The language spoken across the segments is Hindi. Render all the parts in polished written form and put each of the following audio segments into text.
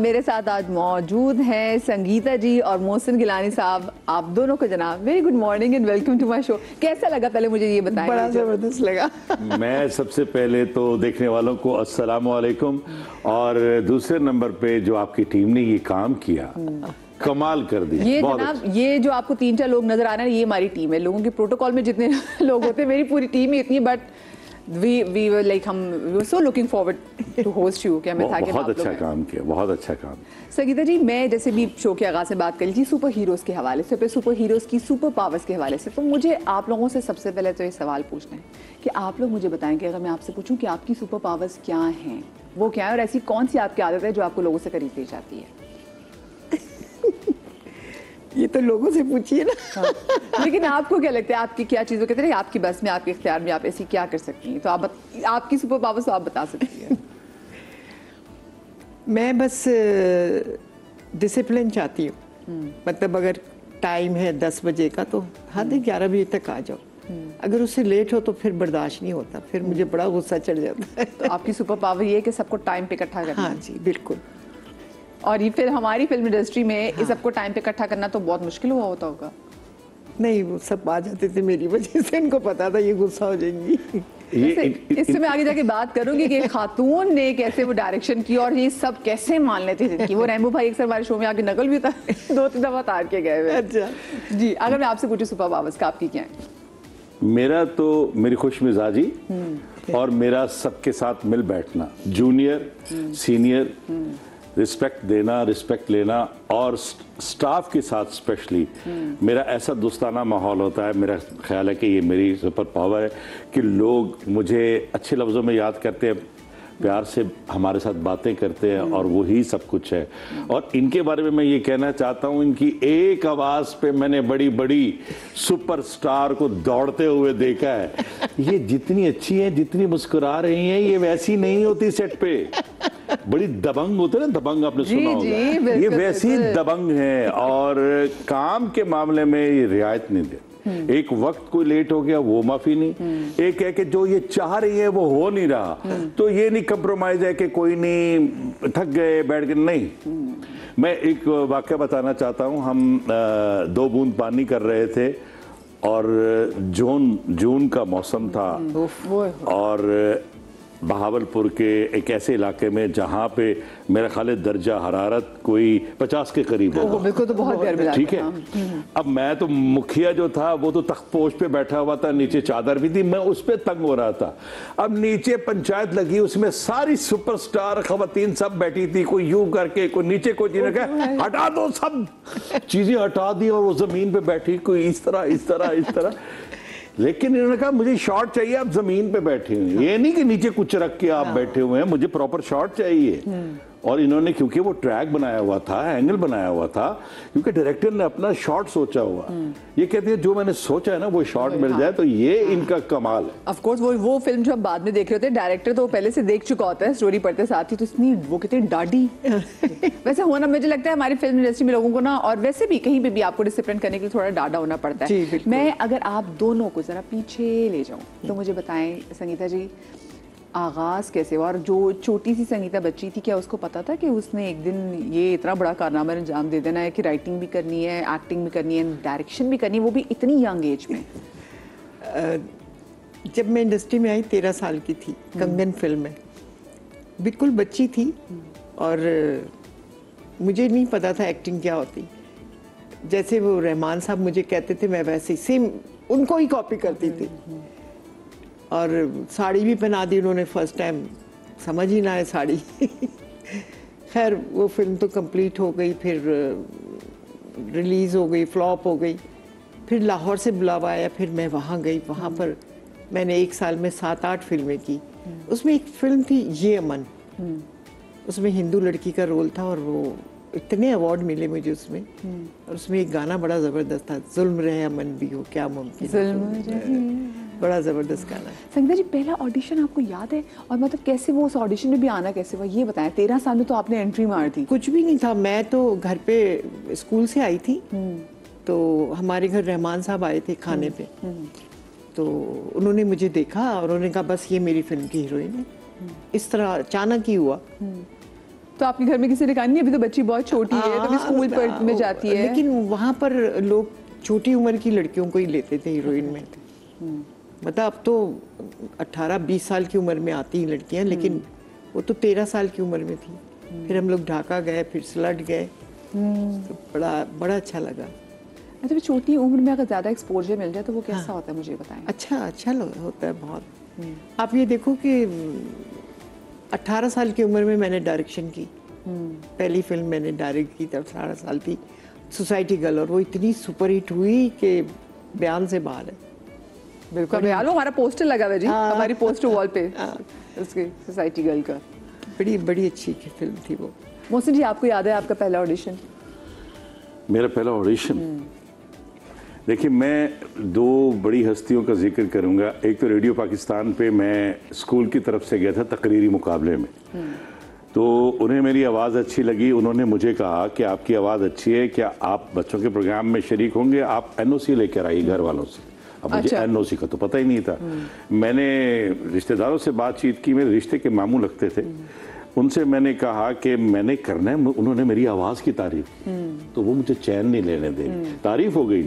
मेरे साथ आज मौजूद हैं संगीता जी और मोहसिन गिलानी साहब। आप दोनों को जनाब very good morning and welcome to my show. कैसा लगा पहले मुझे ये बताएं। बड़ा जबरदस्त लगा। मैं सबसे पहले तो देखने वालों को अस्सलाम वालेकुम, और दूसरे नंबर पे जो आपकी टीम ने ये काम किया कमाल कर दिया। ये जनाब ये जो आपको 3-4 लोग नजर आ रहे हैं ये हमारी टीम है। लोगों के प्रोटोकॉल में जितने लोग होते हैं मेरी पूरी टीम ही इतनी है, but we were like we were so looking forward to host you कि हमें था कि बहुत अच्छा काम किया, बहुत अच्छा काम। संगीता जी, मैं जैसे भी शो के आगाज से बात कर ली थी सुपर हीरोज के हवाले से, सुपर हीरोज की सुपर पावर्स के हवाले से, तो मुझे आप लोगों से सबसे पहले तो ये सवाल पूछना है कि आप लोग मुझे बताएं कि अगर मैं आपसे पूछूं कि आपकी सुपर पावर्स क्या हैं, वो क्या है, और ऐसी कौन सी आपकी आदत है जो आपको लोगों से करीब ले जाती है? ये तो लोगों से पूछिए ना। हाँ। लेकिन आपको क्या लगता है, आपकी क्या चीज़, कहते हैं आपकी बस में, आपके इख्तियार में, आप ऐसी क्या कर सकती हैं? तो आप आपकी सुपर पावर्स तो आप बता सकती हैं। मैं बस डिसिप्लिन चाहती हूँ। मतलब अगर टाइम है 10 बजे का तो हद 11 बजे तक आ जाओ। अगर उससे लेट हो तो फिर बर्दाश्त नहीं होता, फिर मुझे बड़ा गुस्सा चढ़ जाता है। तो आपकी सुपर पावर ये है कि सबको टाइम पे इकट्ठा करना। हाँ जी, बिल्कुल। और ये फिर हमारी फिल्म इंडस्ट्री में इस सबको टाइम पे इकट्ठा करना तो बहुत मुश्किल हुआ होता होगा। नहीं, वो सब आ जाते थे मेरी वजह से, इनको पता था ये गुस्सा हो जाएंगी। इससे मैं आगे जाके बात करूंगी कि खातून ने कैसे वो डायरेक्शन की और ये सब कैसे मान लेते थे कि वो रैम्बो भाई अक्सर हमारे शो में आके नकल भी था 2-3 दफा तार के गए हुए। अच्छा जी, अगर मैं आपसे पूछूं सुपर पावर्स का आपकी क्या है? मेरा तो मेरी खुश मिजाजी और मेरा सबके साथ मिल बैठना, जूनियर सीनियर, रिस्पेक्ट देना, रिस्पेक्ट लेना, और स्टाफ के साथ स्पेशली मेरा ऐसा दोस्ताना माहौल होता है। मेरा ख्याल है कि ये मेरी सुपर पावर है कि लोग मुझे अच्छे लफ्ज़ों में याद करते हैं, प्यार से हमारे साथ बातें करते हैं, और वही सब कुछ है। और इनके बारे में मैं ये कहना चाहता हूँ, इनकी एक आवाज़ पे मैंने बड़ी बड़ी सुपरस्टार को दौड़ते हुए देखा है। ये जितनी अच्छी है, जितनी मुस्कुरा रही हैं, ये वैसी नहीं होती सेट पे। बड़ी दबंग होते हैं ना, दबंग आपने सुना होगा, ये वैसी दबंग है, और काम के मामले में ये रियायत नहीं दे। एक वक्त कोई लेट हो गया वो माफी नहीं, एक है कि जो ये चाह रही है वो हो नहीं रहा, तो ये नहीं कम्प्रोमाइज है कि कोई नहीं, थक गए बैठ गए, नहीं। मैं एक वाकया बताना चाहता हूँ। हम 2 बूंद पानी कर रहे थे और जून का मौसम था, और बहावलपुर के एक ऐसे इलाके में जहाँ पे मेरा ख्याल है दर्जा हरारत कोई 50 के करीब होगा। बिल्कुल, तो बहुत गर्मी लगती है। ठीक है। अब मैं तो मुखिया जो था वो तो तख्तपोश पे बैठा हुआ था, नीचे चादर भी थी, मैं उस पे तंग हो रहा था। अब नीचे पंचायत लगी, उसमें सारी सुपरस्टार खवातीन सब बैठी थी, कोई यूं करके, कोई नीचे, कोई जिन्हें कहा हटा दो, सब चीजें हटा दी, और वो जमीन पे बैठी, कोई इस तरह इस तरह इस तरह। लेकिन इन्होंने कहा मुझे शॉट चाहिए, आप जमीन पे बैठे हुए, ये नहीं कि नीचे कुछ रख के आप बैठे हुए हैं, मुझे प्रॉपर शॉट चाहिए। और इन्होंने, क्योंकि वो ट्रैक बनाया हुआ था, एंगल बनाया हुआ था, क्योंकि डायरेक्टर ने अपना शॉट सोचा हुआ, ये कहते हैं जो मैंने सोचा है ना वो शॉट मिल जाए, तो ये इनका कमाल है। ऑफ कोर्स वो फिल्म जो हम बाद में देख रहे होते हैं, डायरेक्टर तो पहले से देख चुका होता है, स्टोरी पढ़ते साथ ही, तो इतनी वो कहते हैं डाडी वैसे होना, मुझे लगता है हमारी फिल्म इंडस्ट्री में लोगों को ना, और वैसे भी कहीं पे भी आपको डिसिप्लिन करने के लिए थोड़ा डाडा होना पड़ता है। मैं अगर आप दोनों को जरा पीछे ले जाऊं तो मुझे बताएं संगीता जी, आगाज़ कैसे हुआ, और जो छोटी सी संगीता बच्ची थी, क्या उसको पता था कि उसने एक दिन ये इतना बड़ा कारनामा अंजाम दे देना है कि राइटिंग भी करनी है, एक्टिंग भी करनी है, डायरेक्शन भी करनी है, वो भी इतनी यंग एज में? जब मैं इंडस्ट्री में आई 13 साल की थी, कंगन फिल्म में, बिल्कुल बच्ची थी, और मुझे नहीं पता था एक्टिंग क्या होती। जैसे वो रहमान साहब मुझे कहते थे, मैं वैसे सेम उनको ही कॉपी करती थी। और साड़ी भी पहना दी उन्होंने फर्स्ट टाइम, समझ ही ना आए साड़ी। खैर वो फिल्म तो कंप्लीट हो गई, फिर रिलीज़ हो गई, फ्लॉप हो गई। फिर लाहौर से बुलावा आया, फिर मैं वहाँ गई। वहाँ पर मैंने 1 साल में 7-8 फिल्में की। उसमें एक फिल्म थी ये अमन, उसमें हिंदू लड़की का रोल था, और वो इतने अवार्ड मिले मुझे उसमें। और उसमें एक गाना बड़ा ज़बरदस्त था, जुल्म रहे अमन भी हो क्या मुमकिन, बड़ा ज़बरदस्त गाना। संगीता जी, पहला ऑडिशन आपको याद है, और मतलब कैसे वो उस ऑडिशन में भी आना कैसे हुआ, ये बताएं। 13 साल में तो आपने एंट्री मार थी। कुछ भी नहीं था, मैं तो घर पे स्कूल से आई थी, तो हमारे घर रहमान साहब आए थे खाने पे, तो उन्होंने मुझे देखा और उन्होंने कहा बस ये मेरी फिल्म की हीरोइन है। इस तरह अचानक ही हुआ। तो आपके घर में किसी ने कहा नहीं अभी तो बच्ची बहुत छोटी है, तो स्कूल में जाती है? लेकिन वहाँ पर लोग छोटी उम्र की लड़कियों को ही लेते थे हीरोइन में। मतलब अब तो 18-20 साल की उम्र में आती हैं लड़कियाँ, लेकिन वो तो 13 साल की उम्र में थी। फिर हम लोग ढाका गए, फिर सलट गए, तो बड़ा अच्छा लगा। अच्छा, छोटी उम्र में अगर ज़्यादा एक्सपोजर मिल जाए तो वो कैसा होता है, मुझे बताएं। अच्छा होता है बहुत। आप ये देखो कि 18 साल की उम्र में मैंने डायरेक्शन की, पहली फिल्म मैंने डायरेक्ट की तब 18 साल थी, सोसाइटी गर्ल, और वो इतनी सुपरहिट हुई कि बयान से बाहर है। बिल्कुल यार, वो हमारा पोस्टर लगा हुआ जी, हमारी पोस्टर वॉल पे उसके सोसाइटी गर्ल का। बड़ी अच्छी फिल्म थी वो। मोहसिन जी, आपको याद है आपका पहला ऑडिशन? मेरा पहला ऑडिशन, देखिए मैं दो बड़ी हस्तियों का जिक्र करूंगा। एक तो रेडियो पाकिस्तान पे मैं स्कूल की तरफ से गया था तकरीरी मुकाबले में, तो उन्हें मेरी आवाज़ अच्छी लगी। उन्होंने मुझे कहा कि आपकी आवाज़ अच्छी है, क्या आप बच्चों के प्रोग्राम में शरीक होंगे? आप एनओसी लेकर आइए घर वालों से। अब मुझे एनओसी का तो पता ही नहीं था। मैंने रिश्तेदारों से बातचीत की, मेरे रिश्ते के मामू लगते थे, उनसे मैंने कहा कि मैंने करना है। उन्होंने मेरी आवाज़ की तारीफ, तो वो मुझे चैन नहीं लेने दे, तारीफ हो गई।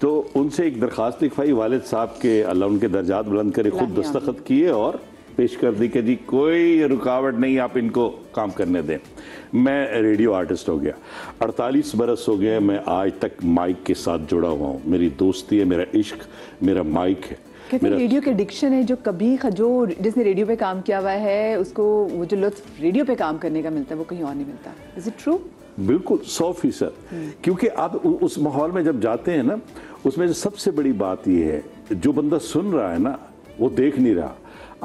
तो उनसे एक दरखास्त लिखवाई वालिद साहब के, अल्लाह उनके दर्जात बुलंद करे, खुद दस्तखत किए और पेश कर दी कि जी कोई रुकावट नहीं, आप इनको काम करने दें। मैं रेडियो आर्टिस्ट हो गया। 48 बरस हो गए मैं आज तक माइक के साथ जुड़ा हुआ हूँ। मेरी दोस्ती है, मेरा इश्क मेरा माइक है। कहते रेडियो के एडिक्शन है, जो कभी जो जिसने रेडियो पे काम किया हुआ है उसको वो जो लुत्फ रेडियो पे काम करने का मिलता है वो कहीं और नहीं मिलता। Is it true? बिल्कुल 100%। क्योंकि आप उस माहौल में जब जाते हैं ना, उसमें सबसे बड़ी बात यह है जो बंदा सुन रहा है ना वो देख नहीं रहा।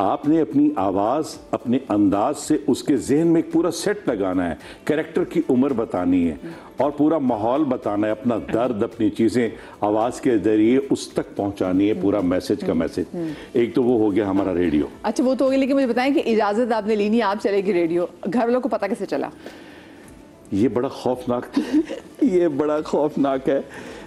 आपने अपनी आवाज़, अपने अंदाज से उसके जहन में एक पूरा सेट लगाना है, कैरेक्टर की उम्र बतानी है और पूरा माहौल बताना है, अपना दर्द, अपनी चीज़ें आवाज़ के जरिए उस तक पहुंचानी है, पूरा मैसेज का मैसेज। एक तो वो हो गया हमारा रेडियो। अच्छा, वो तो हो गया, लेकिन मुझे बताएं कि इजाज़त आपने ली नहीं, आप चले गए रेडियो, घर वालों को पता कैसे चला? ये बड़ा खौफनाक ये बड़ा खौफनाक है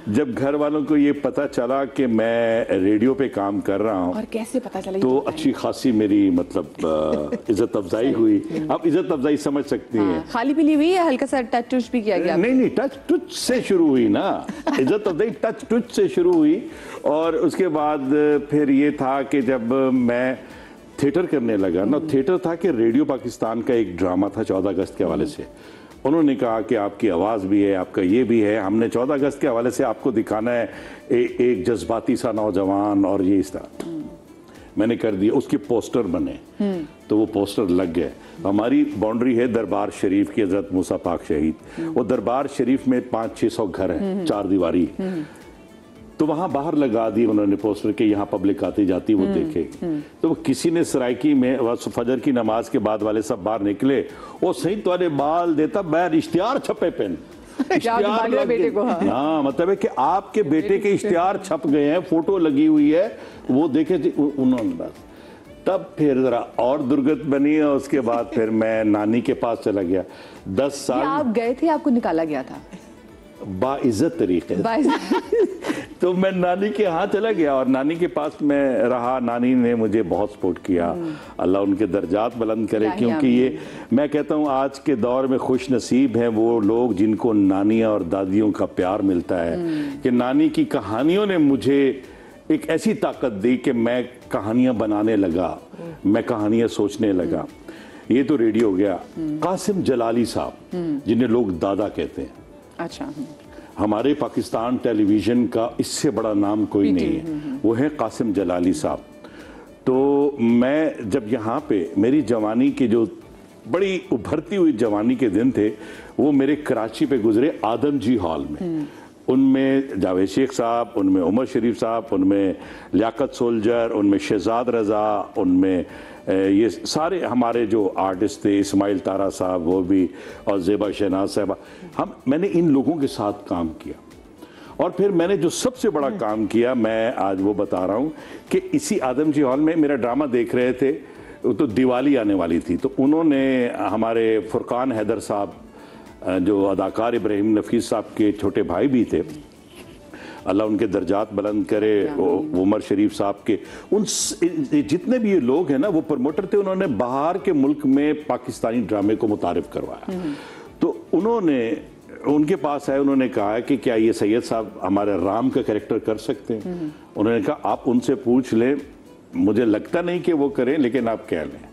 जब घर वालों को ये पता चला कि मैं रेडियो पे काम कर रहा हूँ। और कैसे पता चला? तो अच्छी खासी मेरी मतलब इज्जत अफजाई हुई। आप इज्जत अफजाई समझ सकती हैं। खाली पीली हुई है, हल्का सा टच टच भी किया गया? नहीं, टच टच से शुरू हुई ना। इज्जत अफजाई टच टच से शुरू हुई और उसके बाद फिर ये था कि जब मैं थिएटर करने लगा ना, थिएटर था कि रेडियो पाकिस्तान का एक ड्रामा था 14 अगस्त के हवाले से। उन्होंने कहा कि आपकी आवाज़ भी है, आपका ये भी है, हमने 14 अगस्त के हवाले से आपको दिखाना है एक जज्बाती सा नौजवान और ये इस तरह। मैंने कर दिया, उसके पोस्टर बने तो वो पोस्टर लग गए। हमारी बाउंड्री है दरबार शरीफ की, हजरत मूसा पाक शहीद। वो दरबार शरीफ में 500-600 घर हैं, 4 दीवारी। तो वहां बाहर लगा दिए उन्होंने पोस्टर के, यहाँ पब्लिक आती जाती वो देखेगी। तो किसी ने सरायकी में फजर की नमाज के बाद वाले सब बाहर निकले, वो सही तुम्हारे बाल देता बैर इश्तिहार छपे पेन इश्तिहार बेटे को। हाँ, मतलब है कि आपके बेटे के इश्तिहार छप गए हैं, फोटो लगी हुई है, वो देखे उन्होंने बस। तब फिर जरा और दुर्गत बनी और उसके बाद फिर मैं नानी के पास चला गया। 10 साल आप गए थे, आपको निकाला गया था बाइज्जत तरीके तो मैं नानी के यहाँ चला गया और नानी के पास मैं रहा। नानी ने मुझे बहुत सपोर्ट किया, अल्लाह उनके दर्जात बुलंद करे। क्योंकि ये मैं कहता हूँ आज के दौर में खुश नसीब हैं वो लोग जिनको नानियाँ और दादियों का प्यार मिलता है। कि नानी की कहानियों ने मुझे एक ऐसी ताकत दी कि मैं कहानियाँ बनाने लगा, मैं कहानियाँ सोचने लगा। ये तो रेडियो हो गया। कासिम जलाली साहब जिन्हें लोग दादा कहते हैं, अच्छा, हमारे पाकिस्तान टेलीविज़न का इससे बड़ा नाम कोई नहीं है, वो है कासिम जलाली साहब। तो मैं जब यहाँ पे मेरी जवानी के जो बड़ी उभरती हुई जवानी के दिन थे वो मेरे कराची पे गुजरे आदम जी हॉल में। उनमें जावेद शेख साहब, उनमें उमर शरीफ साहब, उनमें लियाकत सोल्जर, उनमें शहजाद रज़ा, उनमें ये सारे हमारे जो आर्टिस्ट थे, इस्माइल तारा साहब वो भी, और ज़ेबा शहनाज साहब, मैंने इन लोगों के साथ काम किया। और फिर मैंने जो सबसे बड़ा काम किया मैं आज वो बता रहा हूँ कि इसी आदम जी हॉल में मेरा ड्रामा देख रहे थे, तो दिवाली आने वाली थी, तो उन्होंने हमारे फुरकान हैदर साहब जो अदाकार इब्राहिम नफीस साहब के छोटे भाई भी थे, अल्लाह उनके दर्जात बुलंद करे। उमर शरीफ साहब के उन जितने भी ये लोग हैं ना, वो प्रमोटर थे, उन्होंने बाहर के मुल्क में पाकिस्तानी ड्रामे को मुतारिफ करवाया। तो उन्होंने उनके पास आए, उन्होंने कहा कि क्या ये सैयद साहब हमारे राम का कैरेक्टर कर सकते हैं? उन्होंने कहा आप उनसे पूछ लें, मुझे लगता नहीं कि वो करें, लेकिन आप कह लें।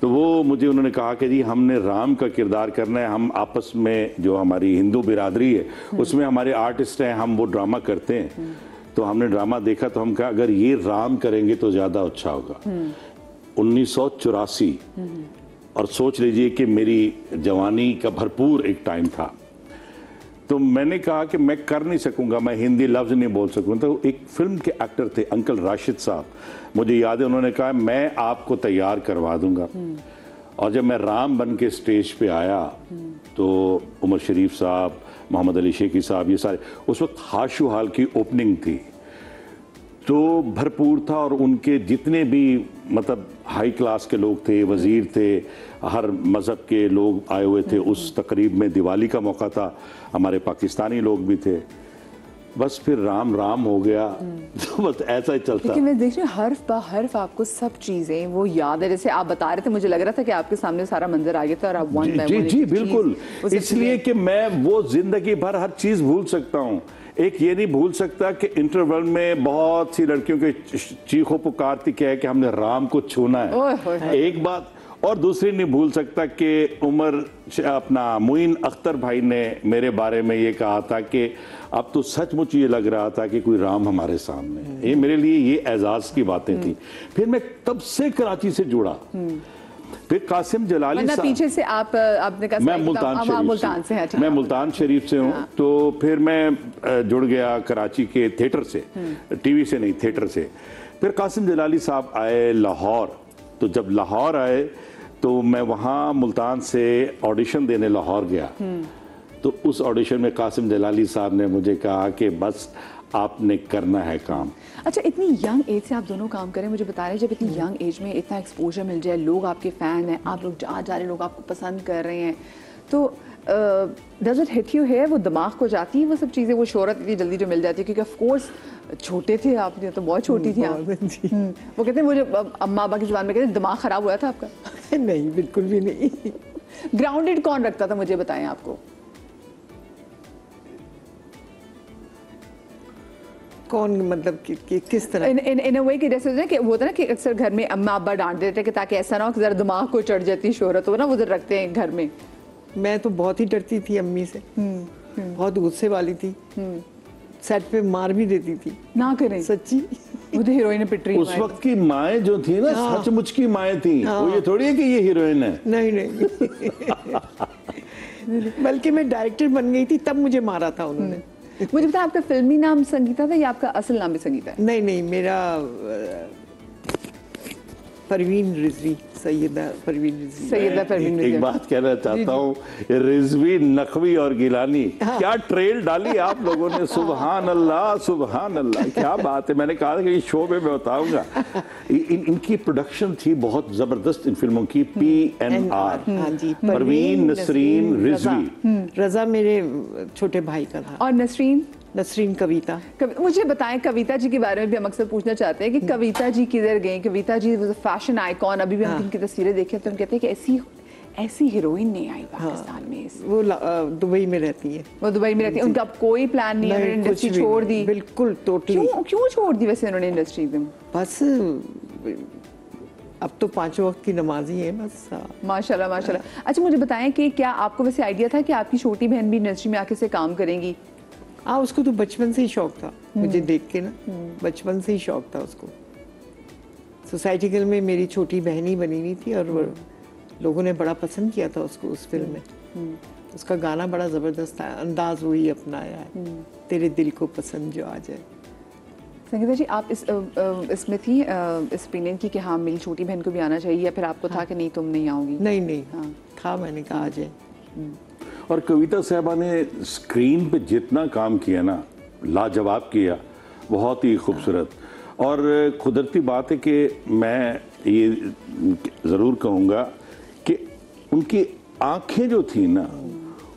तो वो मुझे उन्होंने कहा कि जी हमने राम का किरदार करना है, हम आपस में जो हमारी हिंदू बिरादरी है उसमें हमारे आर्टिस्ट हैं, हम वो ड्रामा करते हैं। तो हमने ड्रामा देखा तो हम कहा अगर ये राम करेंगे तो ज़्यादा अच्छा होगा। 1984 और सोच लीजिए कि मेरी जवानी का भरपूर एक टाइम था। तो मैंने कहा कि मैं कर नहीं सकूंगा, मैं हिंदी लफ्ज़ नहीं बोल सकूंगा। तो एक फिल्म के एक्टर थे अंकल राशिद साहब, मुझे याद है उन्होंने कहा मैं आपको तैयार करवा दूंगा। और जब मैं राम बन के स्टेज पे आया तो उमर शरीफ साहब, मोहम्मद अली शेखी साहब, ये सारे, उस वक्त हाशु हाल की ओपनिंग थी, तो भरपूर था। और उनके जितने भी मतलब हाई क्लास के लोग थे, वज़ीर थे, हर मज़हब के लोग आए हुए थे उस तकरीब में। दिवाली का मौका था, हमारे पाकिस्तानी लोग भी थे। बस फिर राम राम हो गया। तो बस ऐसा ही चलता। लेकिन मैं देख रही हूँ हर्फ बा हर्फ आपको सब चीजें वो याद है। जैसे आप बता रहे थे, मुझे लग रहा था कि आपके सामने सारा मंजर आ गया था और आप वन बाय वन। जी बिल्कुल, इसलिए कि मैं वो जिंदगी भर हर चीज भूल सकता हूँ। एक ये नहीं भूल सकता कि इंटरवल में बहुत सी लड़कियों के चीखों पुकार थी क्या है कि हमने राम को छूना है, एक बात। और दूसरी नहीं भूल सकता कि उमर अपना मुइन अख्तर भाई ने मेरे बारे में ये कहा था कि अब तो सचमुच ये लग रहा था कि कोई राम हमारे सामने है। ये मेरे लिए ये एजाज की बातें थी। फिर मैं तब से कराची से जुड़ा। फिर कासिम जलाली साहब, पीछे से आपने कहा मैं मुल्तान से हैं, मैं मुल्तान शरीफ से हूँ। तो फिर मैं जुड़ गया कराची के थिएटर से, टीवी से नहीं, थिएटर से। फिर कासिम जलाली साहब आए लाहौर। तो जब लाहौर आए तो मैं वहाँ मुल्तान से ऑडिशन देने लाहौर गया। तो उस ऑडिशन में कासिम जलाली साहब ने मुझे कहा कि बस आपने करना है काम। अच्छा, इतनी यंग एज से आप दोनों काम करें, मुझे बता रहे हैं जब इतनी यंग एज में इतना एक्सपोजर मिल जाए, लोग आपके फैन हैं, आप लोग जा रहे लोग आपको पसंद कर रहे हैं, तो डज इट हिट यू है, वो दिमाग को जाती है वो सब चीज़ें, वो शोहरत इतनी जल्दी जो मिल जाती है? क्योंकि ऑफ कोर्स छोटे थे आप, तो बहुत छोटी थी आप। वो कहते हैं, मुझे अम्मा अब्बा की जुबान में कहते हैं दिमाग खराब हुआ था आपका? नहीं, बिल्कुल भी नहीं। ग्राउंडेड कौन रखता था, मुझे बताएं आपको? कौन मतलब किस तरह? इन अ वे कि जैसे कि होता है ना कि अक्सर घर में अम्मा अब्बा डांट देते हैं कि ताकि ऐसा ना हो कि जरा दिमाग को चढ़ जाती शोहरत हो ना, वो रखते हैं घर में। मैं तो बहुत ही डरती थी अम्मी से, बहुत गुस्से वाली थी, सेट पे मार भी देती थी। ना करें, सच्ची। मुझे हीरोइन पिट रही। उस वक्त की माएँ जो थी ना, सचमुच की माएँ थी। वो ये थोड़ी है कि ये हीरोइन है। नहीं नहीं। बल्कि मैं डायरेक्टर बन गई थी तब मुझे मारा था उन्होंने। मुझे पता, आपका फिल्मी नाम संगीता था या आपका असल नाम भी संगीता है? नहीं नहीं, मेरा परवीन रिजवी, सैयदा परवीन रिजवी। सैयदा परवीन रिजवी। एक बात कहना चाहता हूँ, रिजवी, नकवी और गिलानी, क्या ट्रेल डाली आप लोगों ने। सुबहान अल्लाह, सुबहान अल्लाह, क्या बात है। मैंने कहा था कि इस शो में मैं बताऊंगा। इनकी प्रोडक्शन थी बहुत जबरदस्त इन फिल्मों की, PNR। परवीन, नसरीन, रिजवी। रजा मेरे छोटे भाई का था। और नसरीन? नसरीन कविता। मुझे बताएं, कविता जी के बारे में भी हम अक्सर पूछना चाहते हैं कि कविता जी किधर गई? कविता जी फैशन आइकॉन, अभी भी हम इनकी तस्वीरें देखें तो हम कहते हैं कि ऐसी हीरोइन नहीं आई पाकिस्तान में। वो दुबई में रहती है। वो दुबई में रहती है, उनका अब कोई प्लान नहीं है, उन्होंने इंडस्ट्री छोड़ दी? बिल्कुल, टोटली। क्यों छोड़ दी वैसे उन्होंने इंडस्ट्री में? बस अब तो 5 वक्त की नमाजी है बस। माशाल्लाह माशाल्लाह। अच्छा, मुझे बताएं कि क्या आपको वैसे आइडिया था कि आपकी छोटी बहन भी इंडस्ट्री में आके से काम करेंगी? उसको तो बचपन से ही शौक था, मुझे देख के ना, बचपन से ही शौक था उसको। सोसाइटी गर्ल में मेरी छोटी बहन ही बनी हुई थी और लोगों ने बड़ा पसंद किया था उसको उस फिल्म में। उसका गाना बड़ा ज़बरदस्त था, अंदाज वही अपनाया है, तेरे दिल को पसंद जो आ जाए। संगीता जी, आप इसमें थी इस ओपिनियन की कि हाँ मेरी छोटी बहन को भी आना चाहिए, या फिर आपको था कि नहीं तुम नहीं आओगी? नहीं, था, मैंने कहा आ जाए। और कविता साहबा ने स्क्रीन पे जितना काम किया ना, लाजवाब किया, बहुत ही खूबसूरत। और कुदरती बात है कि मैं ये ज़रूर कहूँगा कि उनकी आँखें जो थी ना,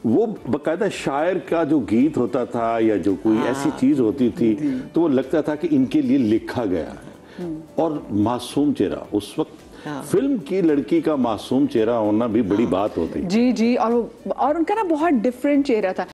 वो बकायदा शायर का जो गीत होता था या जो कोई ऐसी चीज होती थी तो वो लगता था कि इनके लिए लिखा गया है। और मासूम चेहरा उस वक्त फिल्म की लड़की का मासूम चेहरा होना भी बड़ी बात होती। जी जी, और उनका ना बहुत डिफरेंट चेहरा था।